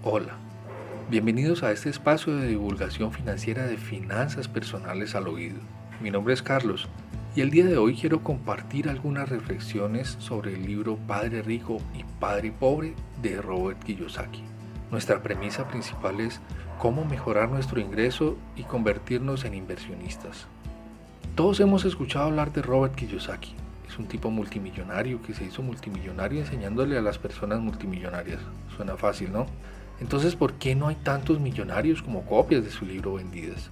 Hola, bienvenidos a este espacio de divulgación financiera de finanzas personales al oído. Mi nombre es Carlos y el día de hoy quiero compartir algunas reflexiones sobre el libro Padre Rico y Padre Pobre de Robert Kiyosaki. Nuestra premisa principal es cómo mejorar nuestro ingreso y convertirnos en inversionistas. Todos hemos escuchado hablar de Robert Kiyosaki. Es un tipo multimillonario que se hizo multimillonario enseñándole a las personas multimillonarias. Suena fácil, ¿no? Entonces, ¿por qué no hay tantos millonarios como copias de su libro vendidas?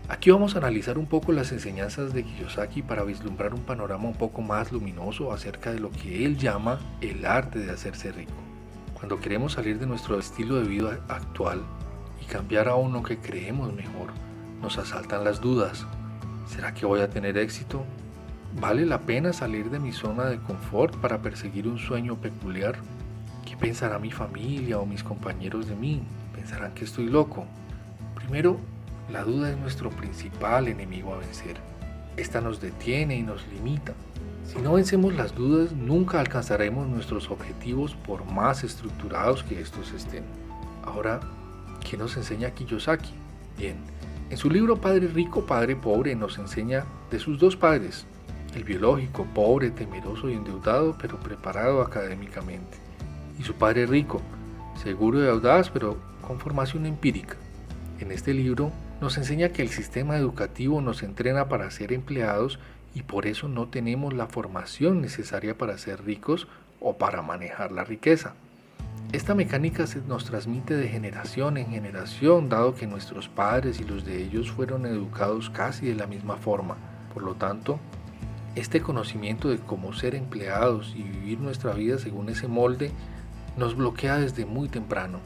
Aquí vamos a analizar un poco las enseñanzas de Kiyosaki para vislumbrar un panorama un poco más luminoso acerca de lo que él llama el arte de hacerse rico. Cuando queremos salir de nuestro estilo de vida actual y cambiar a uno que creemos mejor, nos asaltan las dudas. ¿Será que voy a tener éxito? ¿Vale la pena salir de mi zona de confort para perseguir un sueño peculiar? ¿Qué pensará mi familia o mis compañeros de mí? ¿Pensarán que estoy loco? Primero, la duda es nuestro principal enemigo a vencer. Esta nos detiene y nos limita. Si no vencemos las dudas, nunca alcanzaremos nuestros objetivos por más estructurados que estos estén. Ahora, ¿qué nos enseña Kiyosaki? Bien, en su libro Padre Rico, Padre Pobre nos enseña de sus dos padres, el biológico, pobre, temeroso y endeudado, pero preparado académicamente, y su padre rico, seguro y audaz, pero con formación empírica. En este libro nos enseña que el sistema educativo nos entrena para ser empleados y por eso no tenemos la formación necesaria para ser ricos o para manejar la riqueza. Esta mecánica se nos transmite de generación en generación, dado que nuestros padres y los de ellos fueron educados casi de la misma forma. Por lo tanto, este conocimiento de cómo ser empleados y vivir nuestra vida según ese molde nos bloquea desde muy temprano.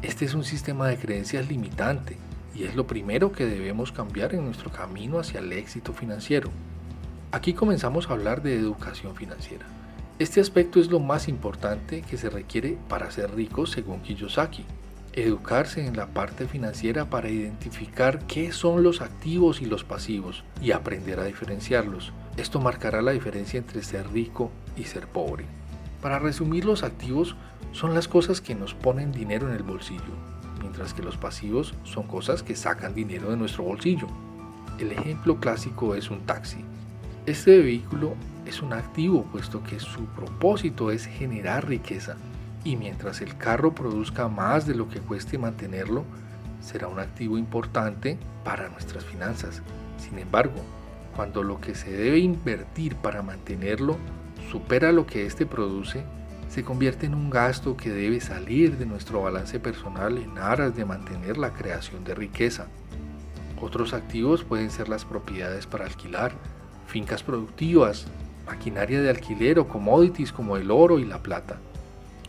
Este es un sistema de creencias limitante y es lo primero que debemos cambiar en nuestro camino hacia el éxito financiero. Aquí comenzamos a hablar de educación financiera. Este aspecto es lo más importante que se requiere para ser ricos según Kiyosaki. Educarse en la parte financiera para identificar qué son los activos y los pasivos y aprender a diferenciarlos. Esto marcará la diferencia entre ser rico y ser pobre. Para resumir, los activos son las cosas que nos ponen dinero en el bolsillo, mientras que los pasivos son cosas que sacan dinero de nuestro bolsillo. El ejemplo clásico es un taxi. Este vehículo es un activo puesto que su propósito es generar riqueza y mientras el carro produzca más de lo que cueste mantenerlo, será un activo importante para nuestras finanzas. Sin embargo, cuando lo que se debe invertir para mantenerlo supera lo que éste produce, se convierte en un gasto que debe salir de nuestro balance personal en aras de mantener la creación de riqueza. Otros activos pueden ser las propiedades para alquilar, fincas productivas, maquinaria de alquiler o commodities como el oro y la plata.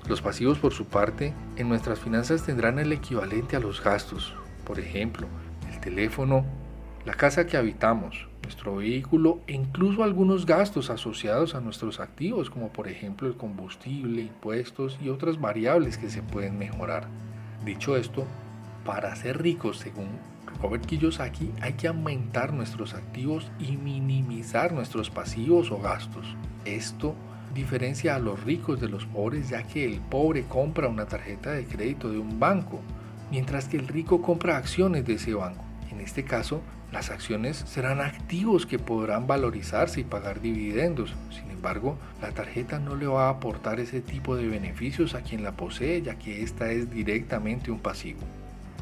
Los pasivos, por su parte, en nuestras finanzas tendrán el equivalente a los gastos, por ejemplo, el teléfono, la casa que habitamos, nuestro vehículo e incluso algunos gastos asociados a nuestros activos, como por ejemplo el combustible, impuestos y otras variables que se pueden mejorar. Dicho esto, para ser ricos, según Robert Kiyosaki, hay que aumentar nuestros activos y minimizar nuestros pasivos o gastos. Esto diferencia a los ricos de los pobres, ya que el pobre compra una tarjeta de crédito de un banco, mientras que el rico compra acciones de ese banco. En este caso, las acciones serán activos que podrán valorizarse y pagar dividendos. Sin embargo, la tarjeta no le va a aportar ese tipo de beneficios a quien la posee, ya que esta es directamente un pasivo.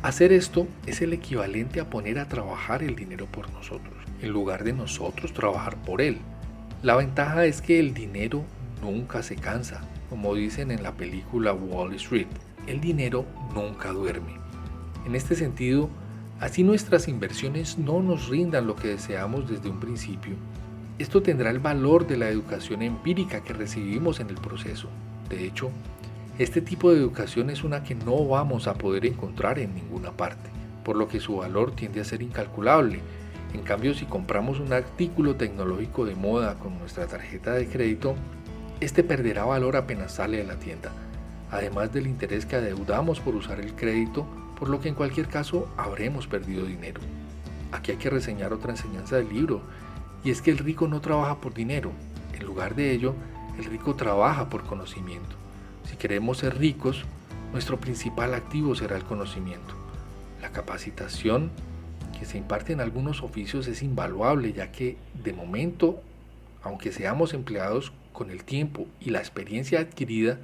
Hacer esto es el equivalente a poner a trabajar el dinero por nosotros, en lugar de nosotros trabajar por él. La ventaja es que el dinero nunca se cansa. Como dicen en la película Wall Street, el dinero nunca duerme. En este sentido, así nuestras inversiones no nos rindan lo que deseamos desde un principio. Esto tendrá el valor de la educación empírica que recibimos en el proceso. De hecho, este tipo de educación es una que no vamos a poder encontrar en ninguna parte, por lo que su valor tiende a ser incalculable. En cambio, si compramos un artículo tecnológico de moda con nuestra tarjeta de crédito, este perderá valor apenas sale de la tienda, además del interés que adeudamos por usar el crédito, por lo que en cualquier caso habremos perdido dinero. Aquí hay que reseñar otra enseñanza del libro, y es que el rico no trabaja por dinero. En lugar de ello, el rico trabaja por conocimiento. Si queremos ser ricos, nuestro principal activo será el conocimiento. La capacitación que se imparte en algunos oficios es invaluable, ya que de momento, aunque seamos empleados, con el tiempo y la experiencia adquirida,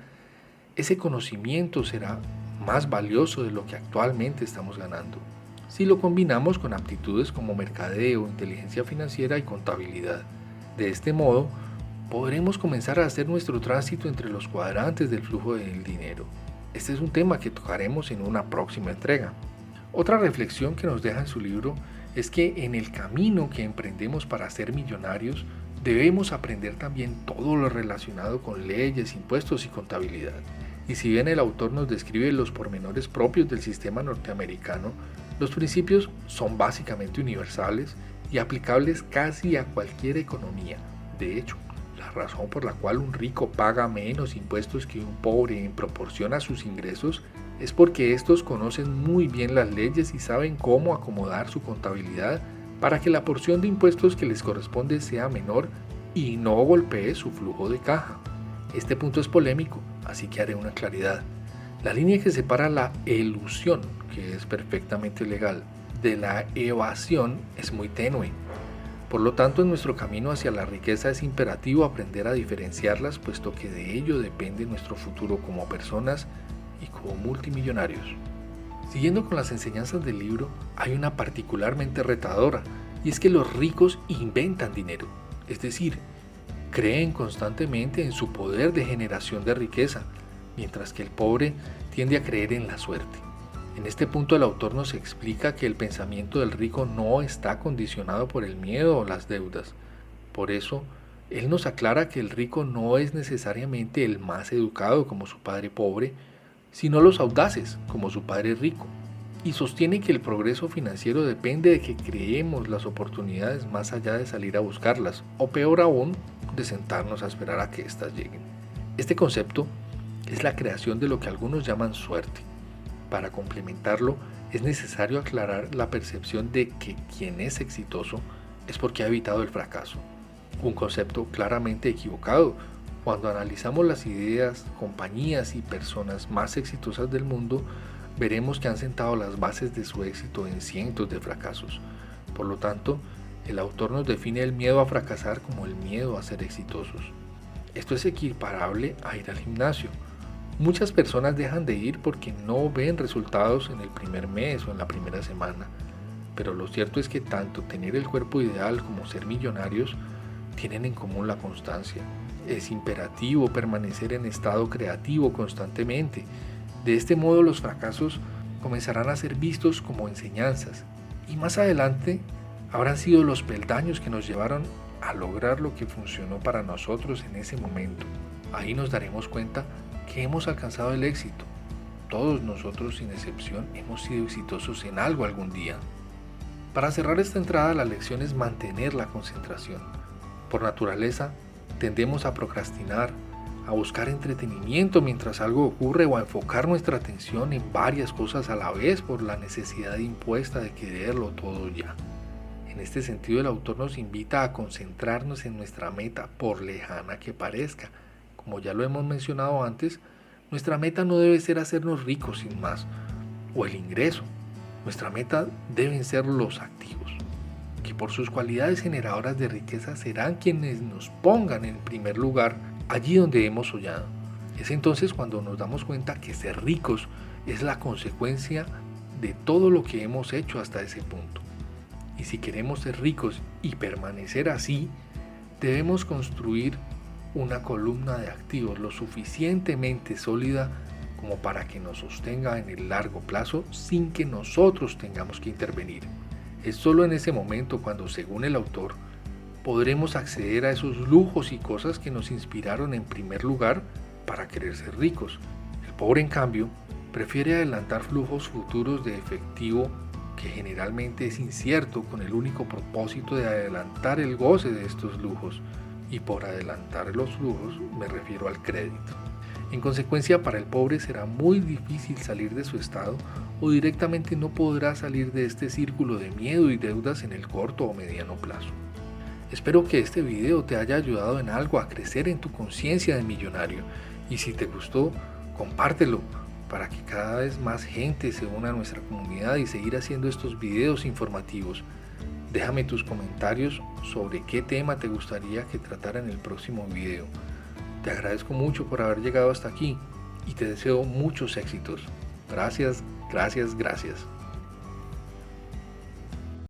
ese conocimiento será más valioso de lo que actualmente estamos ganando, si lo combinamos con aptitudes como mercadeo, inteligencia financiera y contabilidad. De este modo, podremos comenzar a hacer nuestro tránsito entre los cuadrantes del flujo del dinero. Este es un tema que tocaremos en una próxima entrega. Otra reflexión que nos deja en su libro es que en el camino que emprendemos para ser millonarios, debemos aprender también todo lo relacionado con leyes, impuestos y contabilidad. Y si bien el autor nos describe los pormenores propios del sistema norteamericano, los principios son básicamente universales y aplicables casi a cualquier economía. De hecho, la razón por la cual un rico paga menos impuestos que un pobre en proporción a sus ingresos es porque estos conocen muy bien las leyes y saben cómo acomodar su contabilidad para que la porción de impuestos que les corresponde sea menor y no golpee su flujo de caja. Este punto es polémico, así que haré una claridad. La línea que separa la elusión, que es perfectamente legal, de la evasión es muy tenue. Por lo tanto, en nuestro camino hacia la riqueza es imperativo aprender a diferenciarlas, puesto que de ello depende nuestro futuro como personas y como multimillonarios. Siguiendo con las enseñanzas del libro, hay una particularmente retadora, y es que los ricos inventan dinero, es decir, creen constantemente en su poder de generación de riqueza, mientras que el pobre tiende a creer en la suerte. En este punto el autor nos explica que el pensamiento del rico no está condicionado por el miedo o las deudas. Por eso, él nos aclara que el rico no es necesariamente el más educado como su padre pobre, sino los audaces como su padre rico. Y sostiene que el progreso financiero depende de que creemos las oportunidades más allá de salir a buscarlas, o peor aún, de sentarnos a esperar a que éstas lleguen. Este concepto es la creación de lo que algunos llaman suerte. Para complementarlo, es necesario aclarar la percepción de que quien es exitoso es porque ha evitado el fracaso. Un concepto claramente equivocado. Cuando analizamos las ideas, compañías y personas más exitosas del mundo, veremos que han sentado las bases de su éxito en cientos de fracasos. Por lo tanto, el autor nos define el miedo a fracasar como el miedo a ser exitosos. Esto es equiparable a ir al gimnasio. Muchas personas dejan de ir porque no ven resultados en el primer mes o en la primera semana, pero lo cierto es que tanto tener el cuerpo ideal como ser millonarios tienen en común la constancia. Es imperativo permanecer en estado creativo constantemente. De este modo los fracasos comenzarán a ser vistos como enseñanzas y más adelante habrán sido los peldaños que nos llevaron a lograr lo que funcionó para nosotros en ese momento. Ahí nos daremos cuenta que hemos alcanzado el éxito. Todos nosotros, sin excepción, hemos sido exitosos en algo algún día. Para cerrar esta entrada, la lección es mantener la concentración. Por naturaleza, tendemos a procrastinar, a buscar entretenimiento mientras algo ocurre o a enfocar nuestra atención en varias cosas a la vez por la necesidad impuesta de quererlo todo ya. En este sentido, el autor nos invita a concentrarnos en nuestra meta, por lejana que parezca. Como ya lo hemos mencionado antes, nuestra meta no debe ser hacernos ricos sin más, o el ingreso. Nuestra meta deben ser los activos, que por sus cualidades generadoras de riqueza serán quienes nos pongan en primer lugar allí donde hemos soñado. Es entonces cuando nos damos cuenta que ser ricos es la consecuencia de todo lo que hemos hecho hasta ese punto. Y si queremos ser ricos y permanecer así, debemos construir una columna de activos lo suficientemente sólida como para que nos sostenga en el largo plazo sin que nosotros tengamos que intervenir. Es solo en ese momento cuando, según el autor, podremos acceder a esos lujos y cosas que nos inspiraron en primer lugar para querer ser ricos. El pobre, en cambio, prefiere adelantar flujos futuros de efectivo que generalmente es incierto, con el único propósito de adelantar el goce de estos lujos. Y por adelantar los lujos me refiero al crédito. En consecuencia, para el pobre será muy difícil salir de su estado o directamente no podrá salir de este círculo de miedo y deudas en el corto o mediano plazo. Espero que este video te haya ayudado en algo a crecer en tu conciencia de millonario y si te gustó, compártelo para que cada vez más gente se una a nuestra comunidad y seguir haciendo estos videos informativos. Déjame tus comentarios sobre qué tema te gustaría que tratara en el próximo video. Te agradezco mucho por haber llegado hasta aquí y te deseo muchos éxitos. Gracias, gracias, gracias.